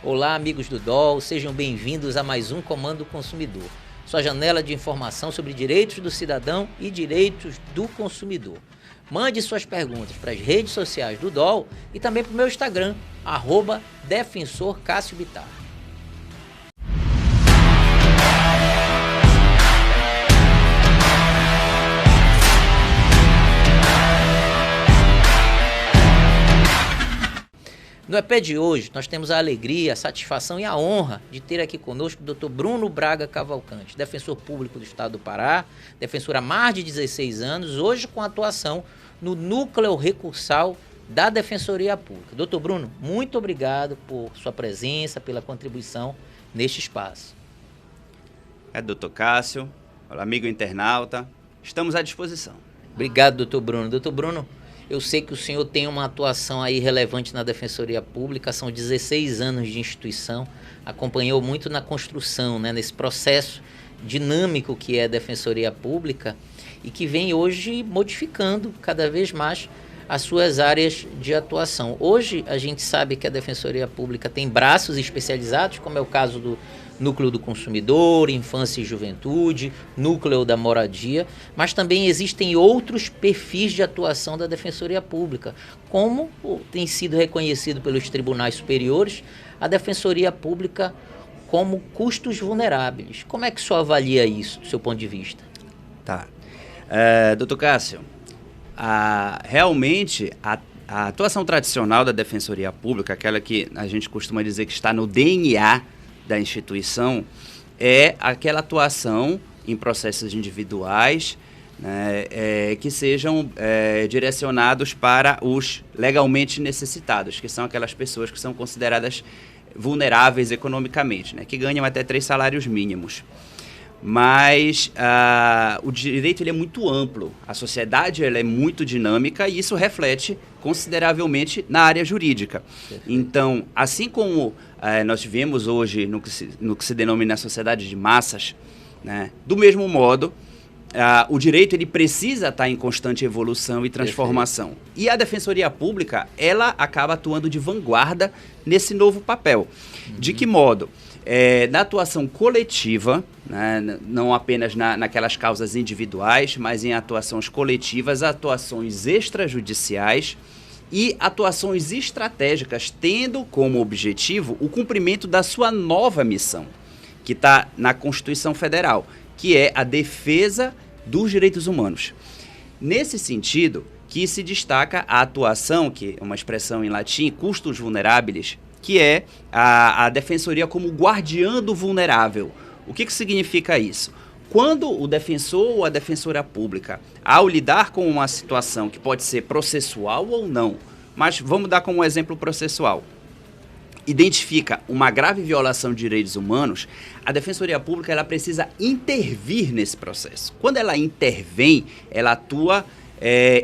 Olá, amigos do DOL, sejam bem-vindos a mais um Comando Consumidor, sua janela de informação sobre direitos do cidadão e direitos do consumidor. Mande suas perguntas para as redes sociais do DOL e também para o meu Instagram, @Defensor Cássio Bittar. No EP de hoje, nós temos a alegria, a satisfação e a honra de ter aqui conosco o Dr. Bruno Braga Cavalcante, defensor público do Estado do Pará, defensor há mais de 16 anos, hoje com atuação no Núcleo Recursal da Defensoria Pública. Dr. Bruno, muito obrigado por sua presença, pela contribuição neste espaço. Dr. Cássio, olá, amigo internauta, estamos à disposição. Obrigado, Dr. Bruno. Dr. Bruno, eu sei que o senhor tem uma atuação aí relevante na Defensoria Pública, são 16 anos de instituição, acompanhou muito na construção, né, nesse processo dinâmico que é a Defensoria Pública e que vem hoje modificando cada vez mais as suas áreas de atuação. Hoje a gente sabe que a Defensoria Pública tem braços especializados, como é o caso do Núcleo do Consumidor, Infância e Juventude, Núcleo da Moradia, mas também existem outros perfis de atuação da Defensoria Pública, como tem sido reconhecido pelos tribunais superiores, a Defensoria Pública como custos vulneráveis. Como é que o senhor avalia isso, do seu ponto de vista? Tá. Dr. Cássio, realmente a atuação tradicional da Defensoria Pública, aquela que a gente costuma dizer que está no DNA da instituição, é aquela atuação em processos individuais, né, que sejam direcionados para os legalmente necessitados, que são aquelas pessoas que são consideradas vulneráveis economicamente, né, que ganham até 3 salários mínimos. Mas o direito ele é muito amplo, a sociedade ela é muito dinâmica e isso reflete consideravelmente na área jurídica. Perfeito. Então, assim como nós vivemos hoje no que se denomina a sociedade de massas, né, do mesmo modo, o direito ele precisa estar em constante evolução e transformação. Perfeito. E a Defensoria Pública ela acaba atuando de vanguarda nesse novo papel. De que modo? Na atuação coletiva, né, não apenas naquelas causas individuais, mas em atuações coletivas, atuações extrajudiciais e atuações estratégicas, tendo como objetivo o cumprimento da sua nova missão, que está na Constituição Federal, que é a defesa dos direitos humanos. Nesse sentido, que se destaca a atuação, que é uma expressão em latim, custos vulneráveis, que é a defensoria como guardiã do vulnerável. O que significa isso? Quando o defensor ou a defensora pública, ao lidar com uma situação que pode ser processual ou não, mas vamos dar como exemplo processual, identifica uma grave violação de direitos humanos, a Defensoria Pública ela precisa intervir nesse processo. Quando ela intervém, ela atua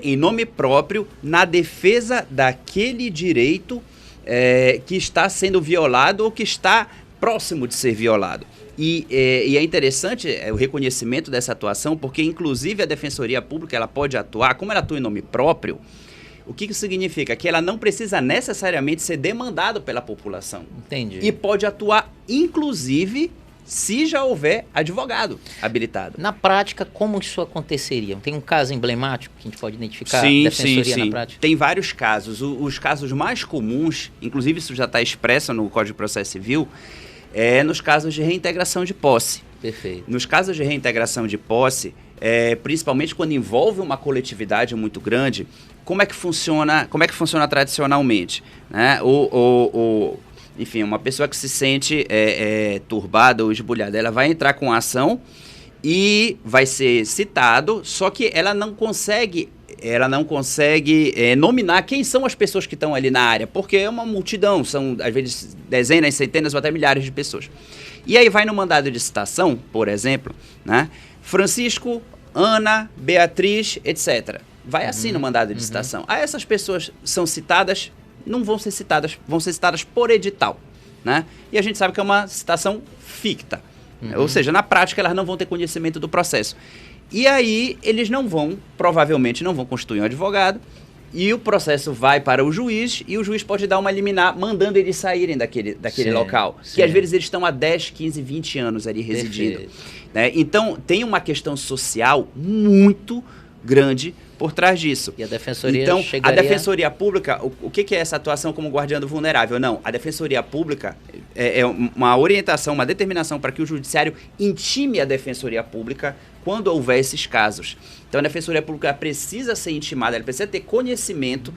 em nome próprio na defesa daquele direito que está sendo violado ou que está próximo de ser violado. E é interessante o reconhecimento dessa atuação, porque inclusive a Defensoria Pública ela pode atuar, como ela atua em nome próprio, o que significa? Que ela não precisa necessariamente ser demandada pela população. Entendi. E pode atuar inclusive se já houver advogado habilitado. Na prática, como isso aconteceria? Tem um caso emblemático que a gente pode identificar? Sim, Defensoria sim. Na prática? Tem vários casos. Os casos mais comuns, inclusive isso já está expresso no Código de Processo Civil, nos casos de reintegração de posse. Perfeito. Nos casos de reintegração de posse, principalmente quando envolve uma coletividade muito grande, como é que funciona tradicionalmente, né? Enfim, uma pessoa que se sente turbada ou esbulhada, ela vai entrar com a ação e vai ser citado, só que ela não consegue nominar quem são as pessoas que estão ali na área, porque é uma multidão, são às vezes dezenas, centenas ou até milhares de pessoas. E aí vai no mandado de citação, por exemplo, né? Francisco, Ana, Beatriz, etc. Vai assim no mandado de citação. Aí essas pessoas são citadas, não vão ser citadas, vão ser citadas por edital, né? E a gente sabe que é uma citação ficta. Ou seja, na prática elas não vão ter conhecimento do processo. E aí eles provavelmente não vão constituir um advogado, e o processo vai para o juiz, e o juiz pode dar uma liminar mandando eles saírem daquele local. Sim. Que às vezes eles estão há 10, 15, 20 anos ali residindo. Né? Então, tem uma questão social muito grande por trás disso. E a Defensoria Então, a Defensoria Pública, o que é essa atuação como guardiã do vulnerável? Não, a Defensoria Pública é uma orientação, uma determinação para que o Judiciário intime a Defensoria Pública quando houver esses casos. Então, a Defensoria Pública precisa ser intimada, ela precisa ter conhecimento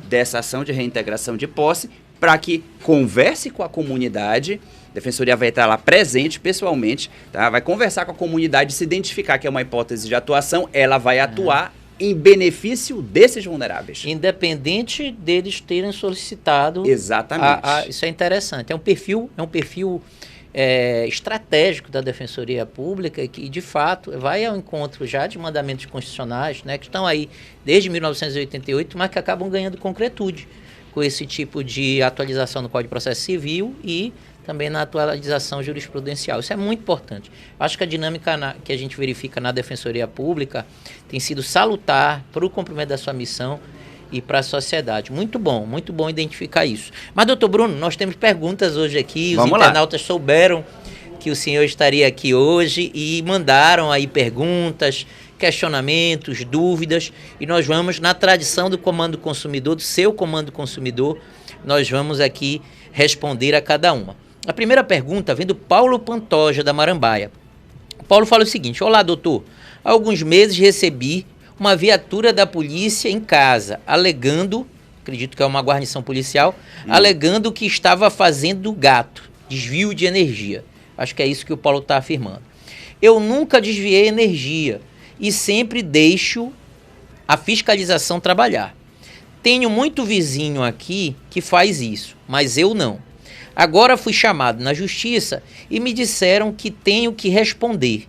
dessa ação de reintegração de posse para que converse com a comunidade. A Defensoria vai estar lá presente pessoalmente, tá? Vai conversar com a comunidade, se identificar que é uma hipótese de atuação, ela vai atuar em benefício desses vulneráveis. Independente deles terem solicitado. Exatamente. Isso é interessante. É um perfil estratégico da Defensoria Pública que, de fato, vai ao encontro já de mandamentos constitucionais, né, que estão aí desde 1988, mas que acabam ganhando concretude com esse tipo de atualização no Código de Processo Civil e também na atualização jurisprudencial. Isso é muito importante. Acho que a dinâmica que a gente verifica na Defensoria Pública tem sido salutar para o cumprimento da sua missão e para a sociedade. Muito bom identificar isso. Mas, doutor Bruno, nós temos perguntas hoje aqui, os internautas souberam que o senhor estaria aqui hoje e mandaram aí perguntas, questionamentos, dúvidas, e nós vamos, na tradição do Comando Consumidor, do seu Comando Consumidor, nós vamos aqui responder a cada uma. A primeira pergunta vem do Paulo Pantoja, da Marambaia. O Paulo fala o seguinte: olá, doutor, há alguns meses recebi uma viatura da polícia em casa, alegando, acredito que é uma guarnição policial, alegando que estava fazendo desvio de energia. Acho que é isso que o Paulo está afirmando. Eu nunca desviei energia e sempre deixo a fiscalização trabalhar. Tenho muito vizinho aqui que faz isso, mas eu não. Agora fui chamado na justiça e me disseram que tenho que responder.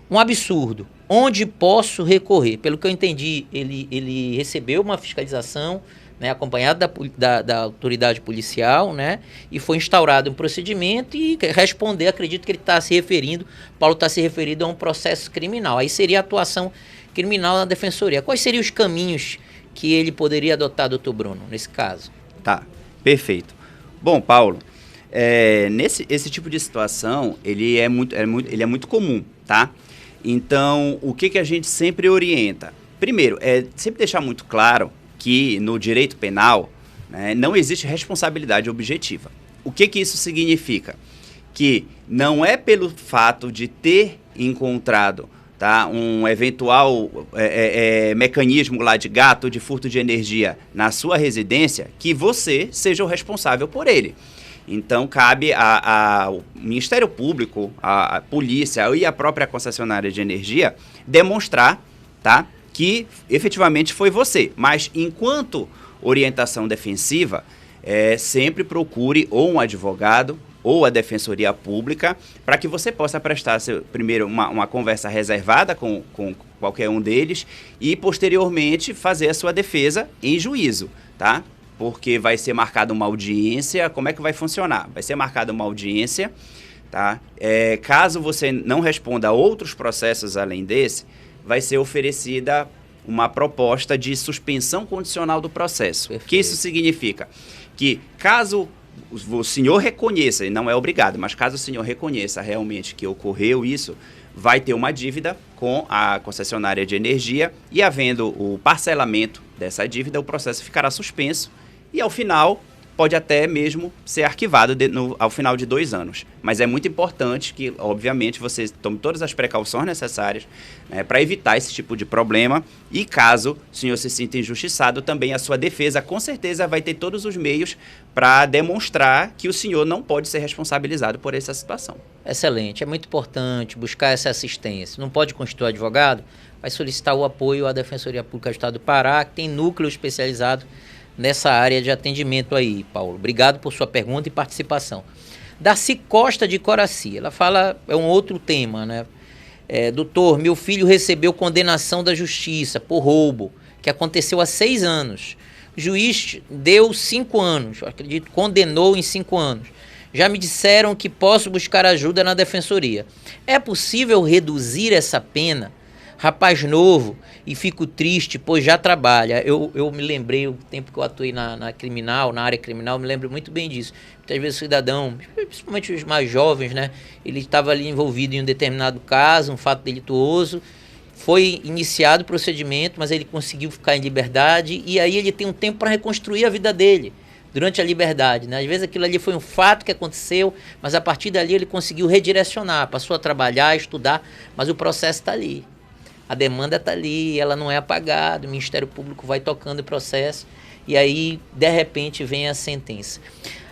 Um absurdo. Onde posso recorrer? Pelo que eu entendi, ele recebeu uma fiscalização, né, acompanhado da autoridade policial, né, e foi instaurado um procedimento e responder, acredito que ele está se referindo, Paulo está se referindo a um processo criminal. Aí seria a atuação criminal na Defensoria. Quais seriam os caminhos que ele poderia adotar, doutor Bruno, nesse caso? Tá, perfeito. Bom, Paulo, esse tipo de situação, ele é muito comum, tá? Então, o que a gente sempre orienta? Primeiro, sempre deixar muito claro que no direito penal, né, não existe responsabilidade objetiva. O que isso significa? Que não é pelo fato de ter encontrado, tá, um eventual mecanismo lá de gato, de furto de energia na sua residência, que você seja o responsável por ele. Então, cabe ao Ministério Público, à polícia e à própria concessionária de energia demonstrar, tá, que efetivamente foi você. Mas, enquanto orientação defensiva, sempre procure ou um advogado ou a Defensoria Pública para que você possa prestar primeiro uma conversa reservada com qualquer um deles e, posteriormente, fazer a sua defesa em juízo, tá? Porque vai ser marcada uma audiência. Como é que vai funcionar? Vai ser marcada uma audiência, tá? Caso você não responda a outros processos além desse, vai ser oferecida uma proposta de suspensão condicional do processo. O que isso significa? Que caso o senhor reconheça, e não é obrigado, mas caso o senhor reconheça realmente que ocorreu isso, vai ter uma dívida com a concessionária de energia e, havendo o parcelamento dessa dívida, o processo ficará suspenso e, ao final, pode até mesmo ser arquivado ao final de 2 anos. Mas é muito importante que, obviamente, você tome todas as precauções necessárias, né, para evitar esse tipo de problema. E caso o senhor se sinta injustiçado, também a sua defesa, com certeza, vai ter todos os meios para demonstrar que o senhor não pode ser responsabilizado por essa situação. Excelente. É muito importante buscar essa assistência. Não pode constituir advogado? Vai solicitar o apoio à Defensoria Pública do Estado do Pará, que tem núcleo especializado nessa área de atendimento aí, Paulo. Obrigado por sua pergunta e participação. Darcy Costa de Coraci, ela fala, é um outro tema, né? Doutor, meu filho recebeu condenação da justiça por roubo, que aconteceu há 6 anos. O juiz deu 5 anos, eu acredito, condenou em 5 anos. Já me disseram que posso buscar ajuda na defensoria. É possível reduzir essa pena? rapaz novo, e fico triste, pois já trabalha. Eu me lembrei, o tempo que eu atuei na criminal, na área criminal, me lembro muito bem disso. Muitas vezes o cidadão, principalmente os mais jovens, né? Ele estava ali envolvido em um determinado caso, um fato delituoso, foi iniciado o procedimento, mas ele conseguiu ficar em liberdade, e aí ele tem um tempo para reconstruir a vida dele durante a liberdade, né? Às vezes aquilo ali foi um fato que aconteceu, mas a partir dali ele conseguiu redirecionar, passou a trabalhar, a estudar, mas o processo está ali. A demanda está ali, ela não é apagada, o Ministério Público vai tocando o processo, e aí, de repente, vem a sentença.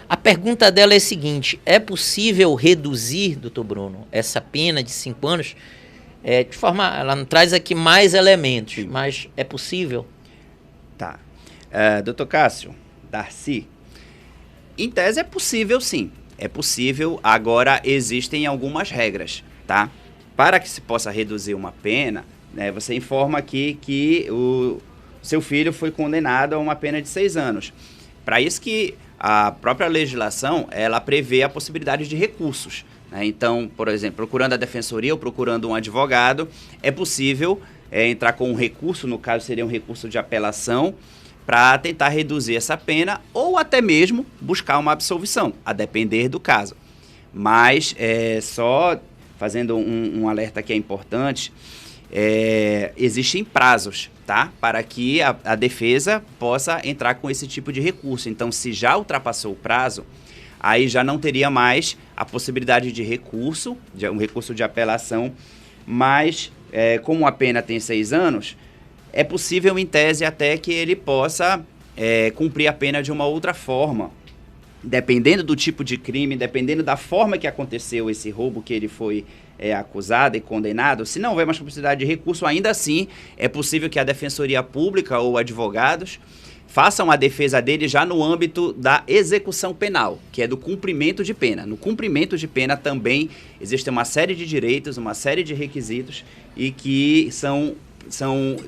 A pergunta dela é a seguinte: é possível reduzir, doutor Bruno, essa pena de 5 anos? De forma, ela não traz aqui mais elementos, sim, mas é possível? Tá. Doutor Cássio, Darcy, em tese é possível, sim. É possível, agora existem algumas regras, tá? Para que se possa reduzir uma pena, né, você informa aqui que o seu filho foi condenado a uma pena de 6 anos. Para isso que a própria legislação, ela prevê a possibilidade de recursos. Então, por exemplo, procurando a defensoria ou procurando um advogado, é possível entrar com um recurso, no caso seria um recurso de apelação, para tentar reduzir essa pena ou até mesmo buscar uma absolvição, a depender do caso. Mas, só fazendo um alerta que é importante, existem prazos, tá? Para que a defesa possa entrar com esse tipo de recurso. Então, se já ultrapassou o prazo, aí já não teria mais a possibilidade de recurso, um recurso de apelação, mas como a pena tem 6 anos, é possível, em tese, até que ele possa cumprir a pena de uma outra forma, dependendo do tipo de crime, dependendo da forma que aconteceu esse roubo que ele foi acusado e condenado. Se não houver mais possibilidade de recurso, ainda assim é possível que a Defensoria Pública ou advogados façam a defesa dele já no âmbito da execução penal, que é do cumprimento de pena. No cumprimento de pena também existe uma série de direitos, uma série de requisitos e que são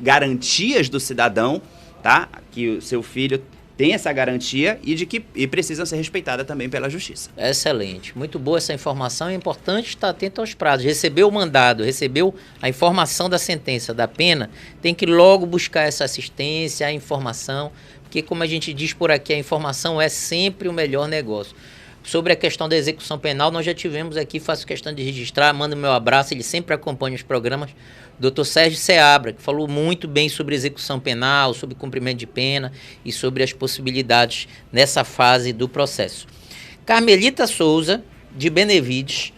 garantias do cidadão, tá? Que o seu filho tem essa garantia e precisam ser respeitadas também pela justiça. Excelente, muito boa essa informação. É importante estar atento aos prazos. Recebeu o mandado, recebeu a informação da sentença, da pena, tem que logo buscar essa assistência, a informação, porque, como a gente diz por aqui, a informação é sempre o melhor negócio. Sobre a questão da execução penal, nós já tivemos aqui, faço questão de registrar, mando meu abraço, ele sempre acompanha os programas, Dr. Sérgio Seabra, que falou muito bem sobre execução penal, sobre cumprimento de pena e sobre as possibilidades nessa fase do processo. Carmelita Souza, de Benevides,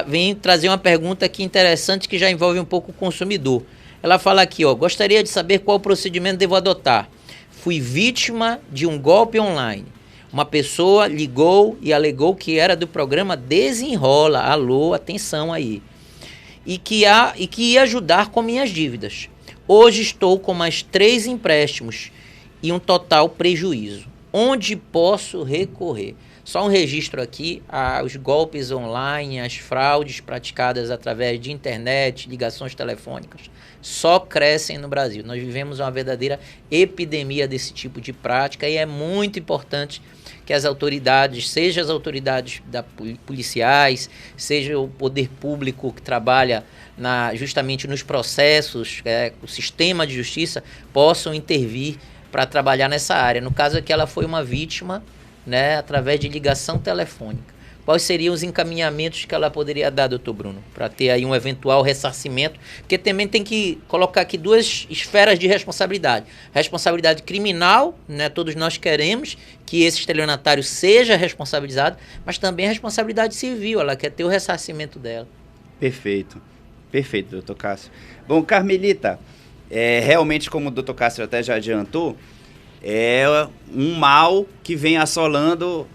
vem trazer uma pergunta aqui interessante que já envolve um pouco o consumidor. Ela fala aqui, gostaria de saber qual procedimento devo adotar. Fui vítima de um golpe online. Uma pessoa ligou e alegou que era do programa Desenrola. Alô, atenção aí. E que ia ajudar com minhas dívidas. Hoje estou com mais 3 empréstimos e um total prejuízo. Onde posso recorrer? Só um registro aqui, os golpes online, as fraudes praticadas através de internet, ligações telefônicas, só crescem no Brasil. Nós vivemos uma verdadeira epidemia desse tipo de prática e é muito importante que as autoridades, seja as autoridades policiais, seja o poder público que trabalha justamente nos processos, o sistema de justiça, possam intervir para trabalhar nessa área. No caso aqui, ela foi uma vítima, né, através de ligação telefônica. Quais seriam os encaminhamentos que ela poderia dar, doutor Bruno, para ter aí um eventual ressarcimento? Porque também tem que colocar aqui 2 esferas de responsabilidade. Responsabilidade criminal, né, todos nós queremos que esse estelionatário seja responsabilizado, mas também a responsabilidade civil, ela quer ter o ressarcimento dela. Perfeito, doutor Cássio. Bom, Carmelita, realmente, como o doutor Cássio até já adiantou, é um mal que vem assolando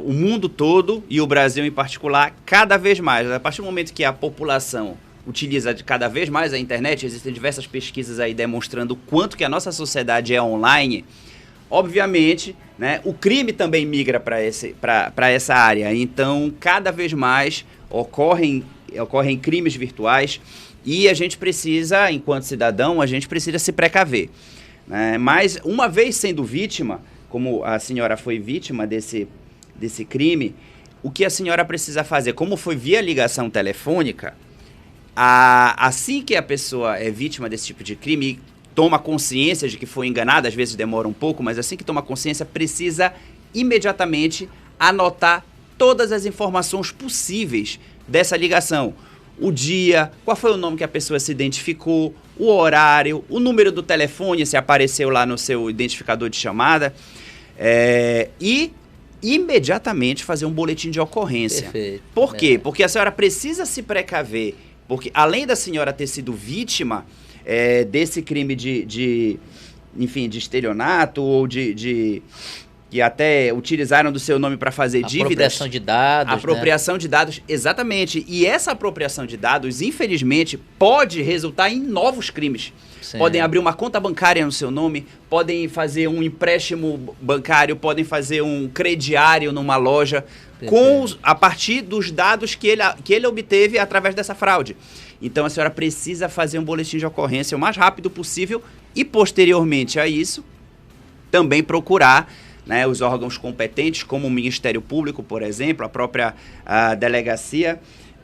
o mundo todo e o Brasil em particular cada vez mais. A partir do momento que a população utiliza cada vez mais a internet, existem diversas pesquisas aí demonstrando o quanto que a nossa sociedade é online, obviamente, né, o crime também migra para essa área. Então, cada vez mais ocorrem crimes virtuais e a gente precisa, enquanto cidadão, a gente precisa se precaver. Mas, uma vez sendo vítima, como a senhora foi vítima desse crime, o que a senhora precisa fazer? Como foi via ligação telefônica, assim que a pessoa é vítima desse tipo de crime, toma consciência de que foi enganada, às vezes demora um pouco, mas assim que toma consciência, precisa imediatamente anotar todas as informações possíveis dessa ligação. O dia, qual foi o nome que a pessoa se identificou, o horário, o número do telefone, se apareceu lá no seu identificador de chamada, e imediatamente fazer um boletim de ocorrência. Perfeito. Por quê? Porque a senhora precisa se precaver, porque além da senhora ter sido vítima desse crime de estelionato ou que até utilizaram do seu nome para fazer dívidas. Apropriação de dados. Apropriação de dados, exatamente. E essa apropriação de dados, infelizmente, pode resultar em novos crimes. Sim. Podem abrir uma conta bancária no seu nome, podem fazer um empréstimo bancário, podem fazer um crediário numa loja, a partir dos dados que ele obteve através dessa fraude. Então a senhora precisa fazer um boletim de ocorrência o mais rápido possível e, posteriormente a isso, também procurar os órgãos competentes, como o Ministério Público, por exemplo, a própria delegacia,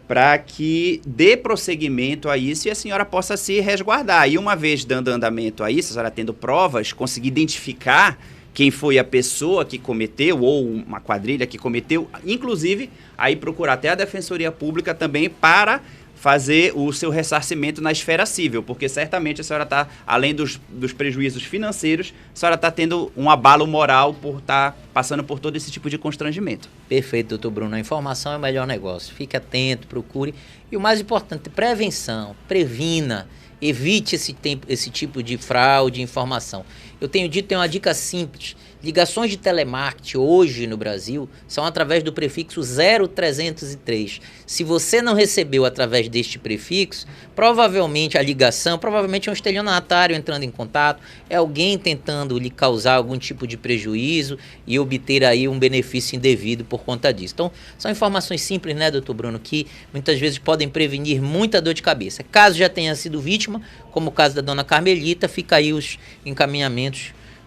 para que dê prosseguimento a isso e a senhora possa se resguardar. E uma vez dando andamento a isso, a senhora tendo provas, conseguir identificar quem foi a pessoa que cometeu ou uma quadrilha que cometeu, inclusive aí procurar até a Defensoria Pública também para fazer o seu ressarcimento na esfera civil, porque certamente a senhora está, além dos prejuízos financeiros, a senhora está tendo um abalo moral por estar passando por todo esse tipo de constrangimento. Perfeito, doutor Bruno. A informação é o melhor negócio. Fique atento, procure. E o mais importante, prevenção. Previna. Evite esse tipo de fraude, informação. Eu tenho dito, tem uma dica simples. Ligações de telemarketing hoje no Brasil são através do prefixo 0303. Se você não recebeu através deste prefixo, provavelmente a ligação, provavelmente é um estelionatário entrando em contato, é alguém tentando lhe causar algum tipo de prejuízo e obter aí um benefício indevido por conta disso. Então, são informações simples, né, doutor Bruno, que muitas vezes podem prevenir muita dor de cabeça. Caso já tenha sido vítima, como o caso da dona Carmelita, fica aí os encaminhamentos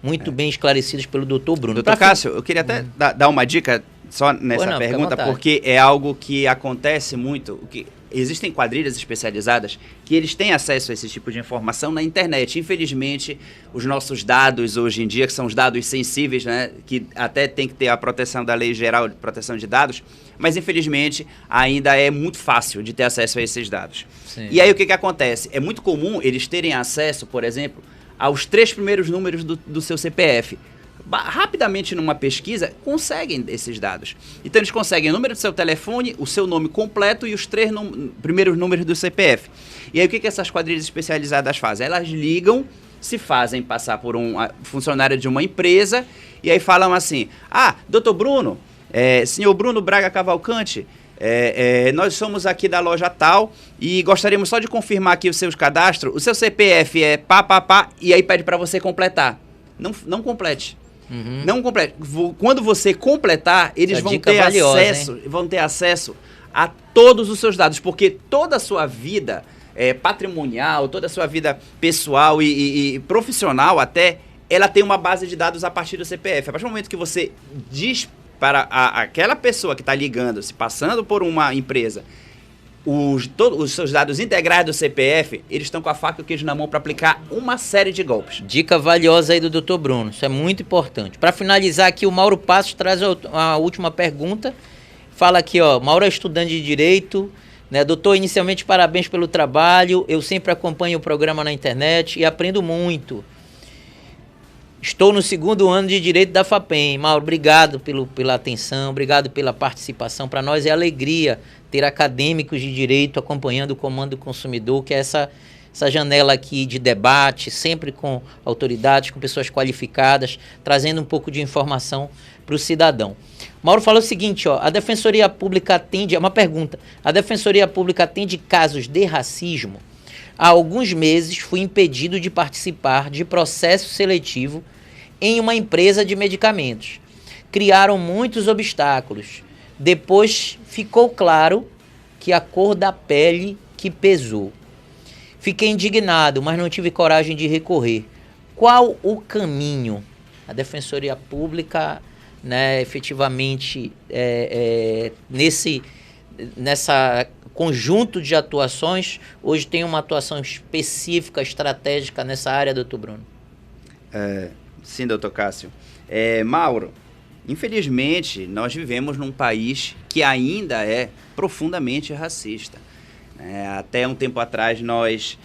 muito bem esclarecidos pelo doutor Bruno. Doutor Cássio, eu queria até dar uma dica só nessa pergunta, porque é algo que acontece muito. Existem quadrilhas especializadas que eles têm acesso a esse tipo de informação na internet. Infelizmente, os nossos dados hoje em dia, que são os dados sensíveis, né, que até tem que ter a proteção da Lei Geral de Proteção de Dados, mas infelizmente ainda é muito fácil de ter acesso a esses dados. Sim. E aí o que acontece? É muito comum eles terem acesso, por exemplo, aos 3 primeiros números do seu CPF. Rapidamente numa pesquisa, conseguem esses dados. Então eles conseguem o número do seu telefone, o seu nome completo e os 3 primeiros números do CPF. E aí o que essas quadrilhas especializadas fazem? Elas ligam, se fazem passar por um funcionário de uma empresa e aí falam assim: doutor Bruno, senhor Bruno Braga Cavalcante, nós somos aqui da loja tal e gostaríamos só de confirmar aqui os seus cadastros. O seu CPF é e aí pede para você completar. Não complete. Uhum. Não complete. Quando você completar, eles vão ter acesso a todos os seus dados, porque toda a sua vida patrimonial, toda a sua vida pessoal e profissional até, ela tem uma base de dados a partir do CPF. A partir do momento que você diz para aquela pessoa que está ligando, se passando por uma empresa, os seus dados integrais do CPF, eles estão com a faca e o queijo na mão para aplicar uma série de golpes. Dica valiosa aí do Dr. Bruno, isso é muito importante. Para finalizar aqui, o Mauro Passos traz a última pergunta. Fala aqui, Mauro é estudante de Direito, né? Doutor, inicialmente parabéns pelo trabalho, eu sempre acompanho o programa na internet e aprendo muito. Estou no 2º ano de Direito da FAPEM. Mauro, obrigado pela atenção, obrigado pela participação. Para nós é alegria ter acadêmicos de Direito acompanhando o Comando do Consumidor, que é essa janela aqui de debate, sempre com autoridades, com pessoas qualificadas, trazendo um pouco de informação para o cidadão. Mauro fala o seguinte, a Defensoria Pública atende, é uma pergunta, a Defensoria Pública atende casos de racismo? Há alguns meses fui impedido de participar de processo seletivo em uma empresa de medicamentos. Criaram muitos obstáculos. Depois ficou claro que a cor da pele que pesou. Fiquei indignado, mas não tive coragem de recorrer. Qual o caminho? A Defensoria Pública, né, efetivamente, conjunto de atuações, hoje tem uma atuação específica, estratégica nessa área, doutor Bruno? Sim, doutor Cássio. Mauro, infelizmente, nós vivemos num país que ainda é profundamente racista. Até um tempo atrás, nós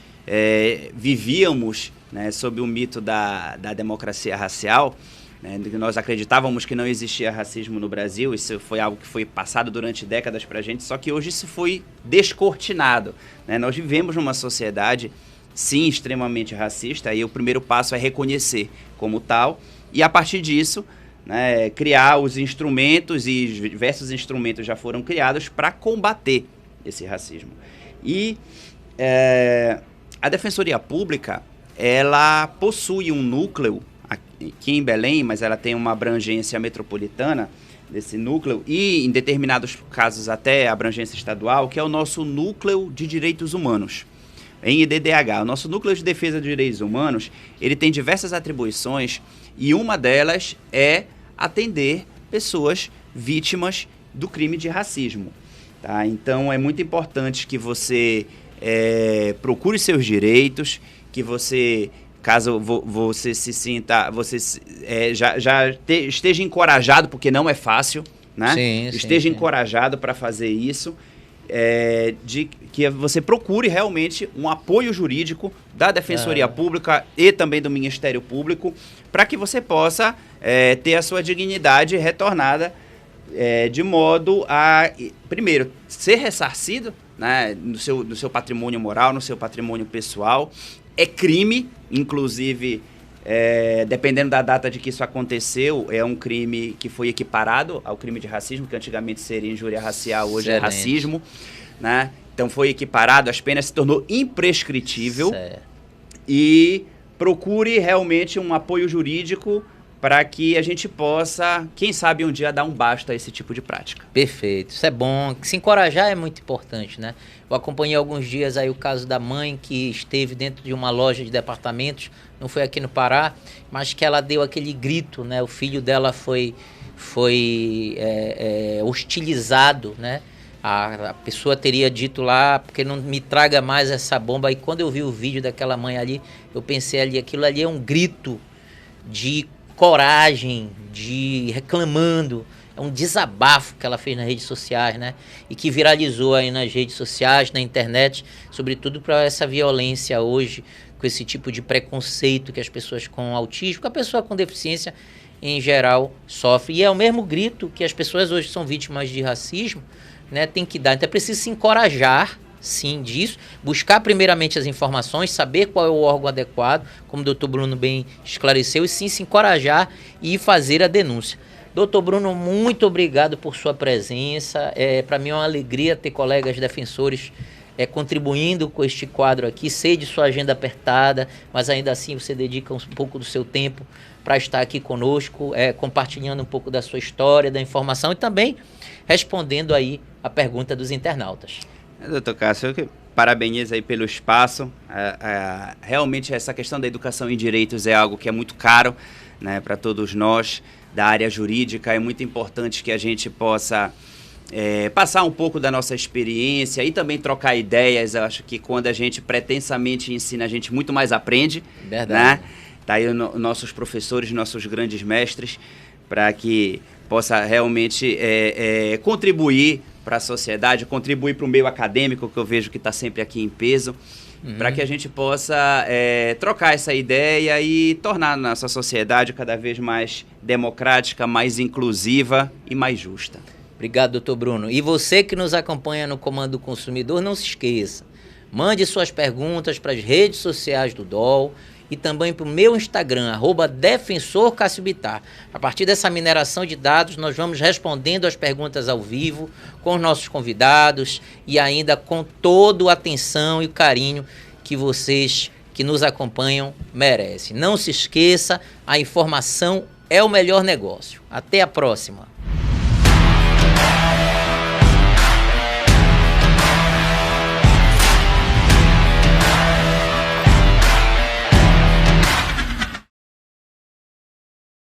vivíamos, né, sob o mito da democracia racial, né, nós acreditávamos que não existia racismo no Brasil. Isso foi algo que foi passado durante décadas para a gente, só que hoje isso foi descortinado, né? Nós vivemos numa sociedade, sim, extremamente racista, e o primeiro passo é reconhecer como tal, e a partir disso, né, criar os instrumentos, e diversos instrumentos já foram criados para combater esse racismo. E a Defensoria Pública, ela possui um núcleo aqui em Belém, mas ela tem uma abrangência metropolitana desse núcleo e, em determinados casos, até abrangência estadual, que é o nosso Núcleo de Direitos Humanos, em IDDH. O nosso Núcleo de Defesa de Direitos Humanos, ele tem diversas atribuições e uma delas é atender pessoas vítimas do crime de racismo. Tá? Então, é muito importante que você procure seus direitos, que você, caso você se sinta, esteja encorajado, porque não é fácil, né? Sim, esteja sim. encorajado para fazer isso, de que você procure realmente um apoio jurídico da Defensoria Pública e também do Ministério Público, para que você possa ter a sua dignidade retornada, de modo a, primeiro, ser ressarcido, né, no seu patrimônio moral, no seu patrimônio pessoal. É crime, inclusive, dependendo da data de que isso aconteceu, é um crime que foi equiparado ao crime de racismo, que antigamente seria injúria racial, hoje é racismo, né? Então foi equiparado, as penas se tornou imprescritível. Certo. E procure realmente um apoio jurídico para que a gente possa, quem sabe um dia, dar um basta a esse tipo de prática. Perfeito, isso é bom. Se encorajar é muito importante, né? Eu acompanhei alguns dias aí o caso da mãe que esteve dentro de uma loja de departamentos, não foi aqui no Pará, mas que ela deu aquele grito, né? O filho dela foi hostilizado, né? A pessoa teria dito lá, porque não me traga mais essa bomba. E quando eu vi o vídeo daquela mãe ali, eu pensei ali, aquilo ali é um grito de coragem, de reclamando, é um desabafo que ela fez nas redes sociais, né? E que viralizou aí nas redes sociais, na internet, sobretudo para essa violência hoje, com esse tipo de preconceito que as pessoas com autismo, que a pessoa com deficiência em geral sofre. E é o mesmo grito que as pessoas hoje são vítimas de racismo, né? Tem que dar. Então é preciso se encorajar, sim, disso, buscar primeiramente as informações, saber qual é o órgão adequado, como o doutor Bruno bem esclareceu, e sim se encorajar e fazer a denúncia. Doutor Bruno, muito obrigado por sua presença. Para mim é uma alegria ter colegas defensores contribuindo com este quadro aqui. Sei de sua agenda apertada, mas ainda assim você dedica um pouco do seu tempo para estar aqui conosco, compartilhando um pouco da sua história, da informação e também respondendo aí a pergunta dos internautas. Doutor Cássio, eu parabenizo aí pelo espaço. Realmente essa questão da educação em direitos é algo que é muito caro, né, para todos nós da área jurídica. É muito importante que a gente possa passar um pouco da nossa experiência e também trocar ideias. Eu acho que quando a gente pretensamente ensina, a gente muito mais aprende. Verdade. Né? Tá aí nossos professores, nossos grandes mestres, para que possa realmente contribuir para a sociedade, contribuir para o meio acadêmico, que eu vejo que está sempre aqui em peso, para que a gente possa trocar essa ideia e tornar a nossa sociedade cada vez mais democrática, mais inclusiva e mais justa. Obrigado, doutor Bruno. E você que nos acompanha no Comando do Consumidor, não se esqueça, mande suas perguntas para as redes sociais do DOL e também para o meu Instagram, @DefensorCássio-Bittar. A partir dessa mineração de dados, nós vamos respondendo as perguntas ao vivo, com os nossos convidados e ainda com toda a atenção e o carinho que vocês que nos acompanham merecem. Não se esqueça, a informação é o melhor negócio. Até a próxima.